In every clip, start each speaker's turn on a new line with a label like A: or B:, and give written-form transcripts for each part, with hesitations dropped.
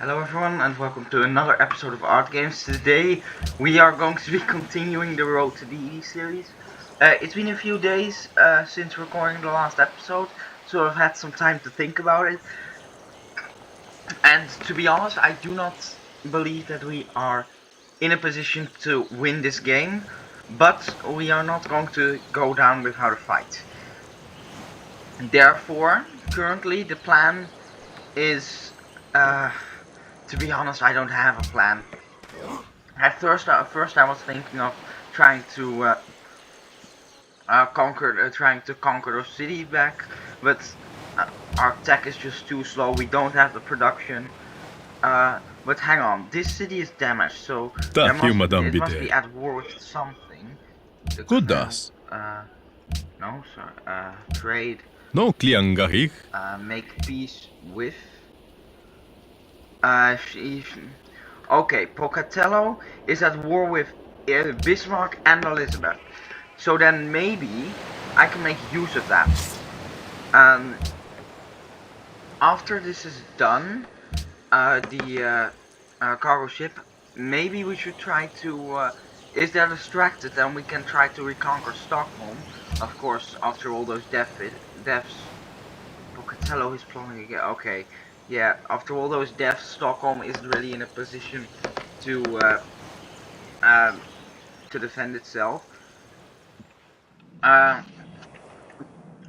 A: Hello everyone and welcome to another episode of Art Games. Today we are going to be continuing the Road to Deity series. It's been a few days since recording the last episode, so I've had some time to think about it. And to be honest, I do not believe that we are in a position to win this game, but we are not going to go down without a fight. Therefore, currently the plan is... to be honest, I don't have a plan. At first I was thinking of trying to conquer those cities back, but our tech is just too slow. We don't have the production. But hang on, this city is damaged, so it must be at war with something.
B: Kuidas?
A: No, sir. Trade.
B: No kliangahih.
A: Make peace with. Okay, Pocatello is at war with Bismarck and Elizabeth. So then maybe I can make use of that. After this is done, the cargo ship, maybe we should try to, if they're distracted, then we can try to reconquer Stockholm. Of course, after all those deaths, Pocatello is plotting again. Okay. Yeah, after all those deaths, Stockholm isn't really in a position to defend itself.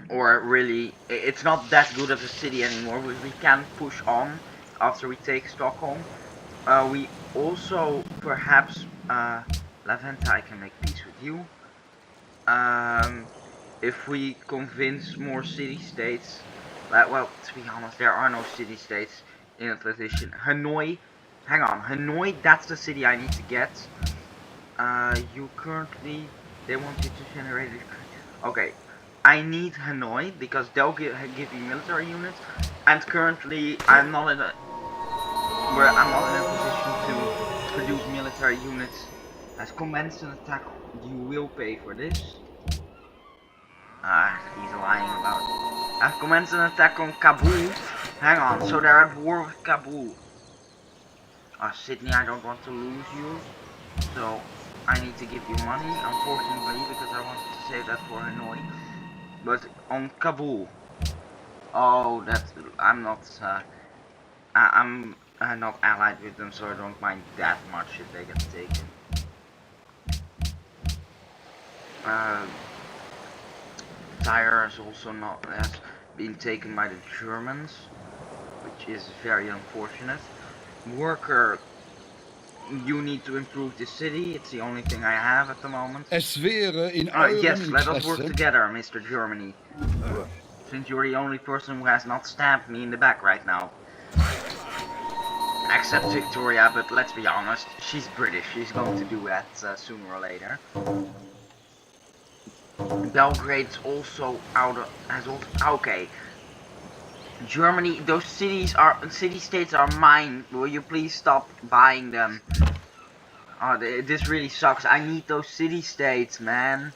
A: Or really, it's not that good of a city anymore. We can push on after we take Stockholm. We also, perhaps, Laventa, I can make peace with you. If we convince more city-states. Well, to be honest, there are no city-states in a position. Hanoi, hang on, Hanoi, that's the city I need to get. You currently, they want you to generate it. Okay, I need Hanoi because they'll give me military units, and currently I'm not in a position to produce military units. As commenced an attack, you will pay for this. He's lying about it. I've commenced an attack on Kabul. Hang on, so they're at war with Kabul. Sydney, I don't want to lose you. So, I need to give you money, unfortunately, because I wanted to save that for Hanoi. But on Kabul. Oh, I'm not, I'm not allied with them, so I don't mind that much if they get taken. Tyre has been taken by the Germans, which is very unfortunate. Worker, you need to improve the city. It's the only thing I have at the moment.
C: Yes,
A: let us work together, Mr. Germany. Since you're the only person who has not stabbed me in the back right now. Except Victoria, but let's be honest, she's British. She's going to do that sooner or later. Belgrade's also okay. Germany, those city-states are mine. Will you please stop buying them? Oh, this really sucks. I need those city-states, man.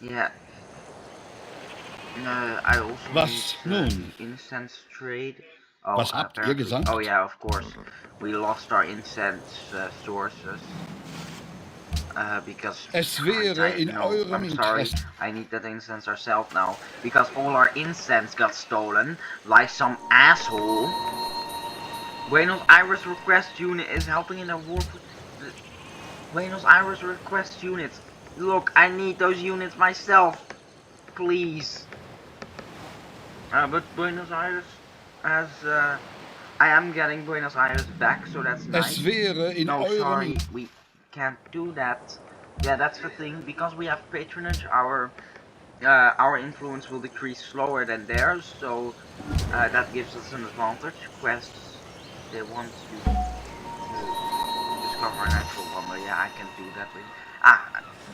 A: Yeah. I also need incense trade.
C: Was habt ihr gesagt?
A: Oh yeah, of course. We lost our incense sources. Because
C: I'm
A: sorry, I need that incense ourselves now. Because all our incense got stolen. Like some asshole. Buenos Aires request unit is helping in a war with the Buenos Aires request units. Look, I need those units myself. Please. But Buenos Aires as I am getting Buenos Aires back, so that's nice. No, sorry, we can't do that. Yeah, that's the thing. Because we have patronage, our influence will decrease slower than theirs, so that gives us an advantage. Quests, they want to discover a natural wonder. Yeah, I can do that with.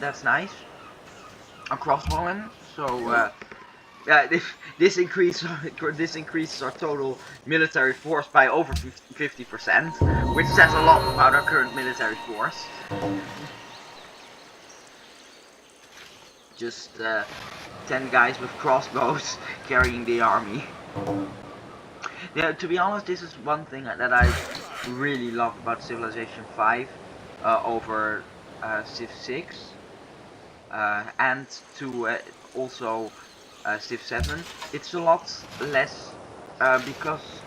A: That's nice. A crossbowman. So. This increases our total military force by over 50%, which says a lot about our current military force. just 10 guys with crossbows carrying the army. Yeah, to be honest, this is one thing that I really love about Civilization 5 over Civ 6 and to also Civ 7. It's a lot less because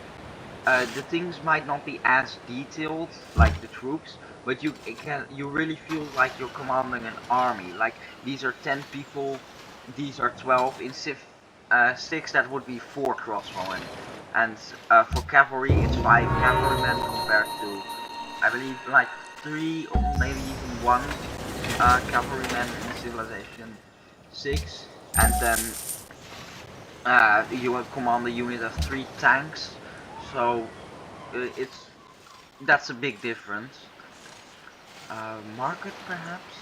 A: the things might not be as detailed like the troops, but you really feel like you're commanding an army. Like these are 10 people, these are 12. In Civ 6 that would be 4 crossbowmen, and for cavalry it's 5 cavalrymen compared to I believe like 3 or maybe even 1 cavalrymen in Civilization 6, and then you will command a unit of 3 tanks. So that's a big difference. Market perhaps?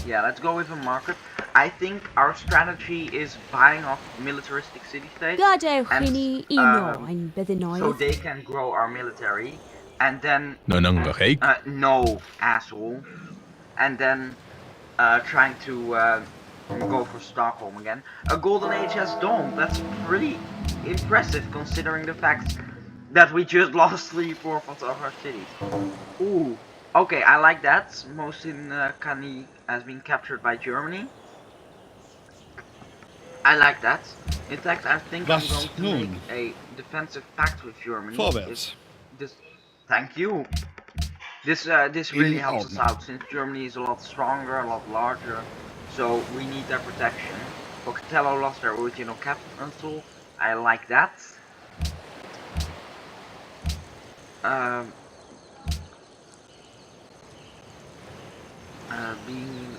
A: Yeah, let's go with a market. I think our strategy is buying off militaristic city-states, so they can grow our military, and then
B: Nanangahik.
A: no, asshole, and then trying to go for Stockholm again. A golden age has dawned. That's pretty impressive considering the fact that we just lost 3/4 of our cities. Ooh, okay, I like that. Most in Kani has been captured by Germany. I like that. In fact, I think I'm going to make a defensive pact with Germany.
C: Vorwärts.
A: Thank you. This really helps us out since Germany is a lot stronger, a lot larger. So we need their protection. Pocatello lost their original capital. I like that. Being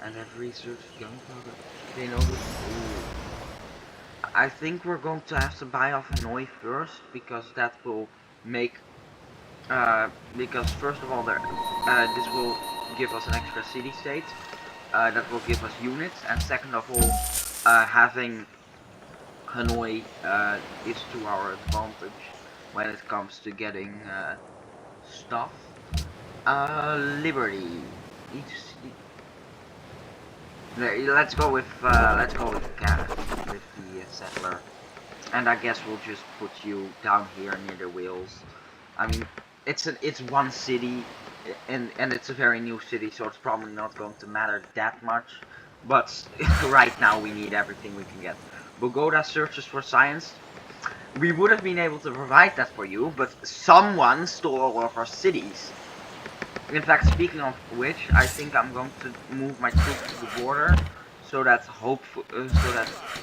A: and have researched gunpowder. They know this. I think we're going to have to buy off Hanoi first because that will make because first of all this will give us an extra city state that will give us units, and second of all having Hanoi is to our advantage when it comes to getting stuff. Liberty. Let's go with the settler, and I guess we'll just put you down here near the wheels. I mean, it's one city, and it's a very new city, so it's probably not going to matter that much. But right now we need everything we can get. Bogoda searches for science. We would have been able to provide that for you, but someone stole all of our cities. In fact, speaking of which, I think I'm going to move my troops to the border, so that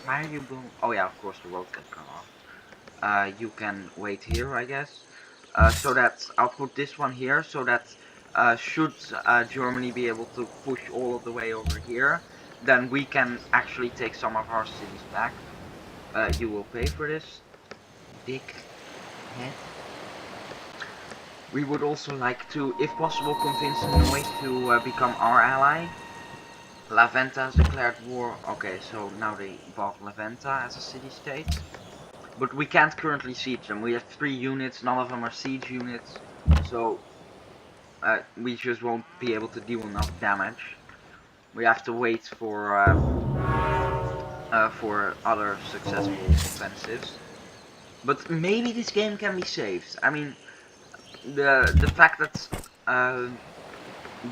A: why are you going? Oh yeah, of course the road can come off. You can wait here, I guess. So that I'll put this one here, so that should Germany be able to push all of the way over here, then we can actually take some of our cities back. You will pay for this, dick head. We would also like to, if possible, convince Hanoi to become our ally. La Venta has declared war. Okay, so now they bought La Venta as a city-state. But we can't currently siege them. We have 3 units, none of them are siege units. So we just won't be able to deal enough damage. We have to wait for other successful offensives. But maybe this game can be saved. I mean, the fact that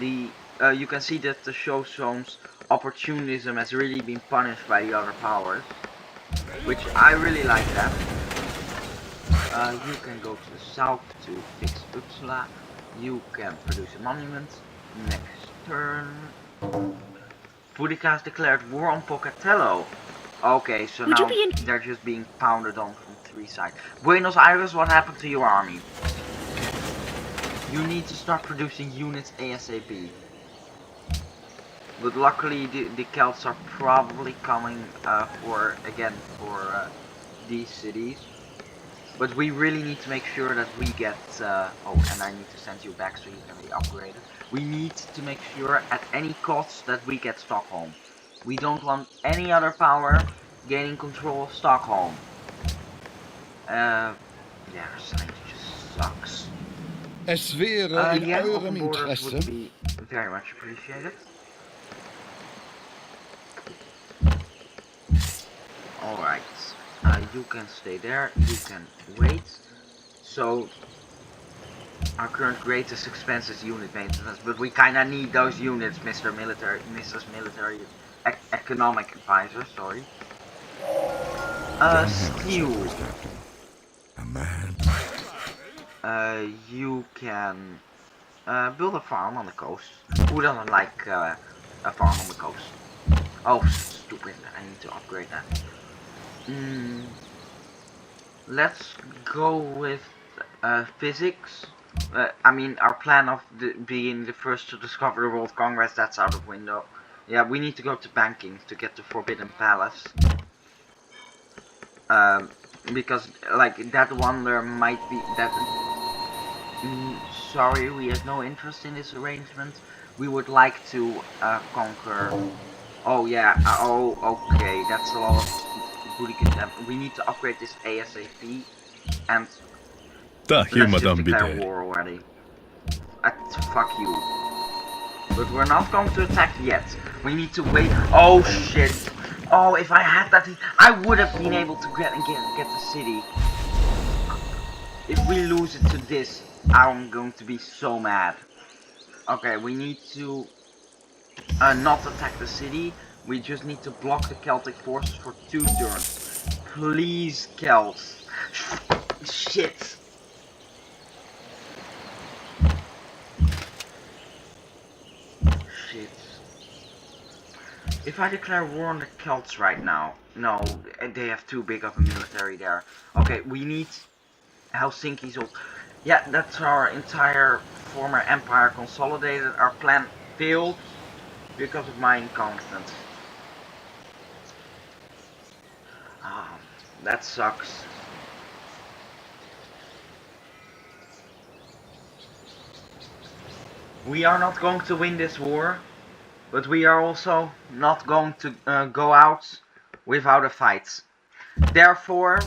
A: you can see that the Shoshone's opportunism has really been punished by the other powers, which I really like that. You can go to the south to fix Uppsala. You can produce a monument. Next turn. Boudica has declared war on Pocatello. Okay, so now they're just being pounded on from 3 sides. Buenos Aires, what happened to your army? You need to start producing units ASAP. But luckily the Celts are probably coming for these cities. But we really need to make sure that we get oh, and I need to send you back so you can be upgraded. We need to make sure at any cost that we get Stockholm. We don't want any other power gaining control of Stockholm. Yeah, science just sucks.
C: Es wäre in
A: Yeah,
C: eurem
A: open borders
C: Interesse,
A: would be very much appreciated. Alright, you can stay there, you can wait. So, our current greatest expense is unit maintenance, but we kinda need those units, Mrs. Military Economic Advisor, sorry. Steel.
D: A man.
A: You can build a farm on the coast. Who doesn't like a farm on the coast? Oh, stupid, I need to upgrade that. Let's go with physics. I mean, our plan of being the first to discover the World Congress, that's out of window. Yeah, we need to go to banking to get the Forbidden Palace. Because, like, that wonder might be that... sorry, we have no interest in this arrangement. We would like to conquer... Oh, yeah, oh, okay, that's a lot of booty contempt. We need to upgrade this ASAP. And... let's just declare war already. Fuck you. But we're not going to attack yet. We need to wait. Oh shit. Oh, if I had that, I would have been able to get the city. If we lose it to this, I'm going to be so mad. Okay, we need to not attack the city. We just need to block the Celtic forces for 2 turns. Please, Celts. Shit. Shit. If I declare war on the Celts right now, no, they have too big of a military there. Okay, we need Helsinki's old. Yeah, that's our entire former empire consolidated. Our plan failed because of my incompetence. Ah, that sucks. We are not going to win this war, but we are also not going to go out without a fight. Therefore,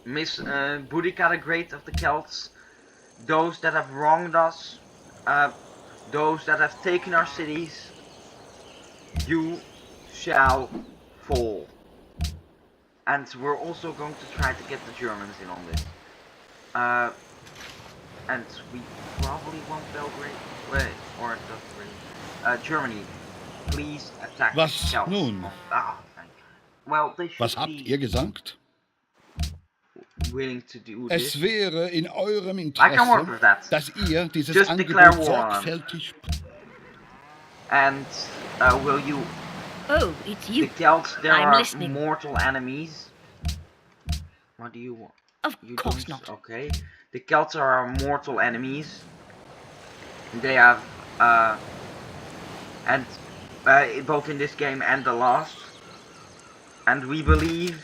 A: Miss Boudica the Great of the Celts, those that have wronged us, those that have taken our cities, you shall fall. And we're also going to try to get the Germans in on this. And we probably won't Belgrade. Wait, or it doesn't really. Germany, please attack
C: Was
A: Celts.
C: nun?
A: Ah, well, they should
C: Was habt ihr gesagt?
A: willing to do
C: Es
A: this.
C: wäre in eurem
A: I can work
C: Interesse,
A: with that.
C: dass ihr dieses
A: Just declare
C: Angebot
A: war on them.
C: sorgfältig...
A: And will you?
E: Oh, it's you.
A: The Celts, there
E: I'm
A: are
E: listening.
A: mortal enemies. What do you want?
E: Of
A: You
E: course
A: don't?
E: not.
A: Okay. The Celts are our mortal enemies. They have and both in this game and the last. And we believe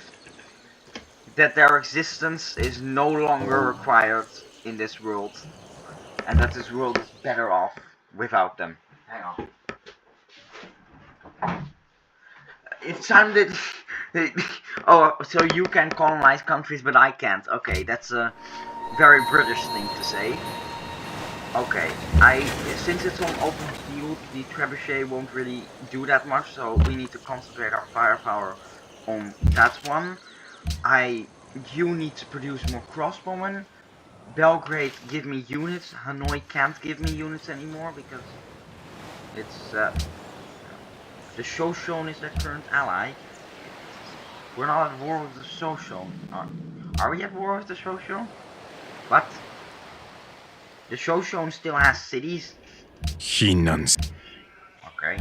A: that their existence is no longer required in this world. And that this world is better off without them. Hang on. It sounded... oh, so you can colonize countries but I can't. Okay, that's a very British thing to say. Okay, since it's on open field, the trebuchet won't really do that much, so we need to concentrate our firepower on that one. You need to produce more crossbowmen. Belgrade, give me units. Hanoi can't give me units anymore because it's the Shoshone is their current ally. We're not at war with the Shoshone. Are we at war with the Shoshone? What? The Shoshone still has cities? Okay.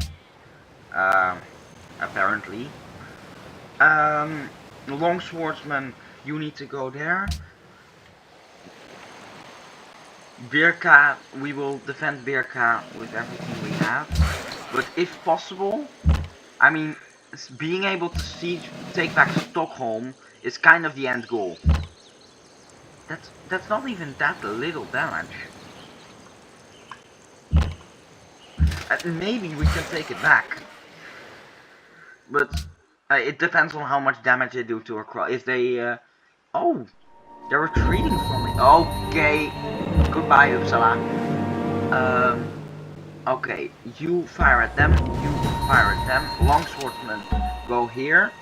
A: Apparently. Longswordsman, you need to go there. Birka, we will defend Birka with everything we have. But if possible, I mean, being able to take back Stockholm is kind of the end goal. That's not even that little damage. Maybe we can take it back. But it depends on how much damage they do to our cross. If they... oh! They're retreating from me. Okay. Goodbye, Uppsala. Okay, you fire at them, you fire at them. Longswordmen, go here.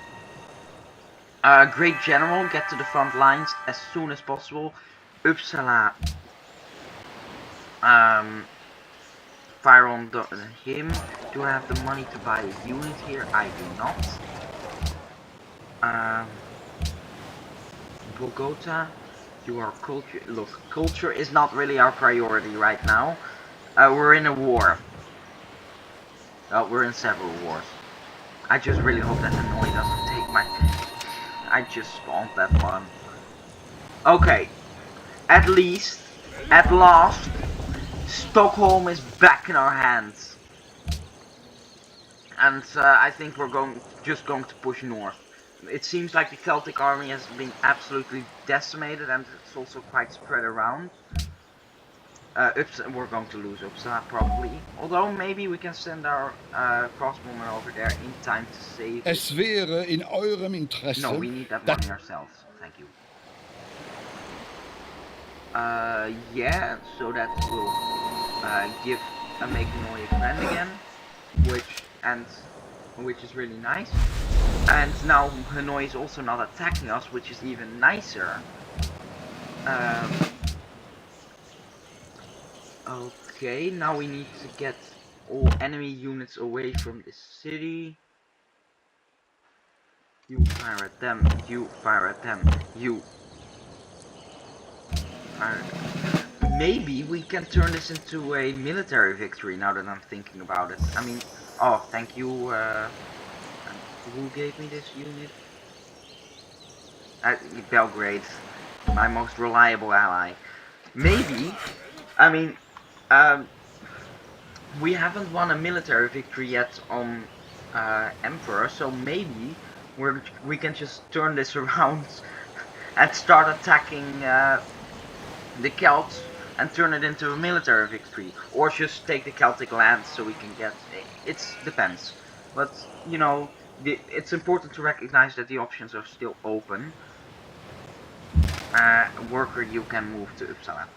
A: Great General, get to the front lines as soon as possible. Uppsala, fire on him. Do I have the money to buy a unit here? I do not. Bogota, you are culture. Look, culture is not really our priority right now. We're in a war. We're in several wars. I just really hope that Hanoi doesn't take my... I just spawned that one. Okay. At least, at last, Stockholm is back in our hands. And I think we're just going to push north. It seems like the Celtic army has been absolutely decimated and it's also quite spread around. We're going to lose Uppsala probably. Although maybe we can send our crossbowmen over there in time to save
C: Es wäre in eurem Interesse.
A: No, we need that money ourselves. Thank you. Yeah, so that will make Hanoi a friend again, which is really nice. And now Hanoi is also not attacking us, which is even nicer. Okay, now we need to get all enemy units away from this city. You fire at them, you fire at them, you fire at them. Maybe we can turn this into a military victory now that I'm thinking about it. I mean, oh, thank you, who gave me this unit? Belgrade, my most reliable ally. Maybe, I mean, we haven't won a military victory yet on Emperor, so maybe we can just turn this around and start attacking the Celts and turn it into a military victory, or just take the Celtic lands so we can get. It depends, but you know, it's important to recognize that the options are still open. Worker, you can move to Uppsala.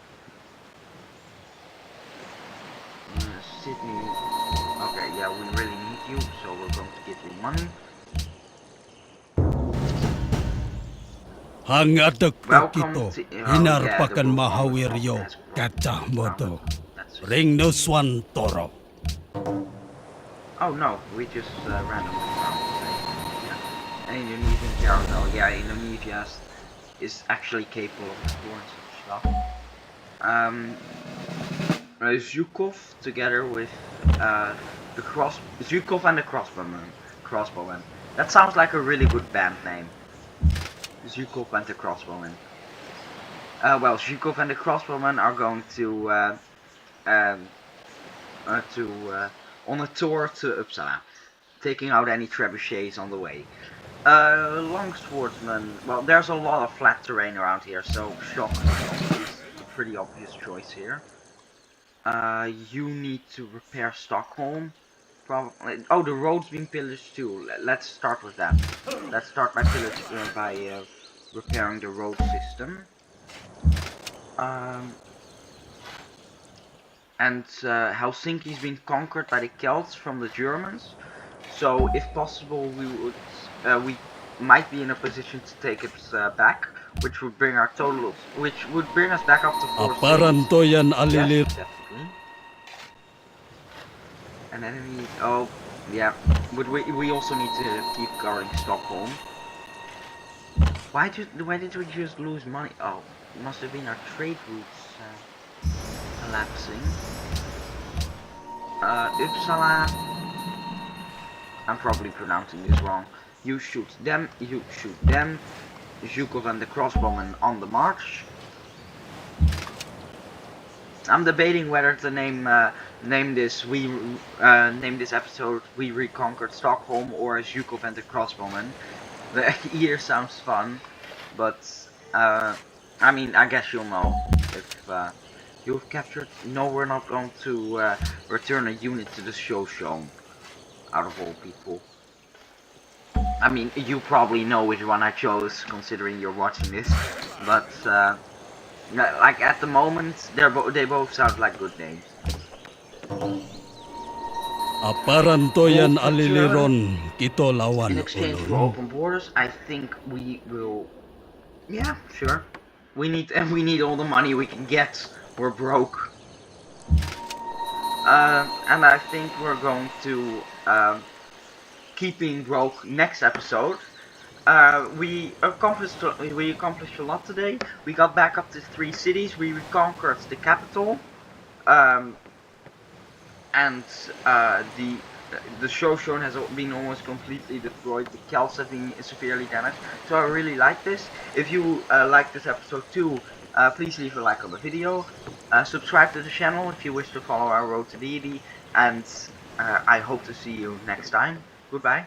A: Sydney. Okay, yeah, we really need you, so we're going to give you money.
E: Hangatak
A: Welcome
E: kito,
A: to
E: hinarpakan mahawiryo, kacah moto. Ring no swan toro.
A: Oh no, we just randomly found it. Yeah. Indonesian carousel. Yeah, Indonesia is actually capable of doing such stuff. Zhukov together with Zhukov and the crossbowmen. That sounds like a really good band name. Zhukov and the crossbowmen. Well, Zhukov and the crossbowmen are going to on a tour to Uppsala, taking out any trebuchets on the way. Longswordsman. Well, there's a lot of flat terrain around here, so shoshone is a pretty obvious choice here. You need to repair Stockholm. Probably. Oh, the road's been pillaged too. Let's start with that. Let's start by repairing the road system. And Helsinki's been conquered by the Celts from the Germans. So, if possible, we might be in a position to take it back, which would bring our totals, which would bring us back up to 4
E: Aparantoyan alilir.
A: Yes, definitely. An enemy. Oh, yeah. But we also need to keep guarding Stockholm. Why did we just lose money? Oh, it must have been our trade routes collapsing. Uppsala. I'm probably pronouncing this wrong. You shoot them. You shoot them. Zhukov and the crossbowmen on the march. I'm debating whether to name this episode "We Reconquered Stockholm" or Zhukov and the Crossbowmen. Either sounds fun, but I mean, I guess you'll know if you've captured. No, we're not going to return a unit to the shoshone. Out of all people. I mean, you probably know which one I chose, considering you're watching this. but like at the moment, they both sound like good names.
E: Aparan to yan
A: Wolf return.
E: aliliron kito lawan
A: In exchange for
E: ulun.
A: open borders, I think we will. Yeah, sure. We need all the money we can get. We're broke. And I think we're going to keep being broke next episode. We accomplished a lot today. We got back up to 3 cities. We reconquered the capital, and the shoshone has been almost completely destroyed. The Celts have been severely damaged. So I really like this. If you like this episode too, please leave a like on the video. Subscribe to the channel if you wish to follow our road to deity. And I hope to see you next time. Goodbye.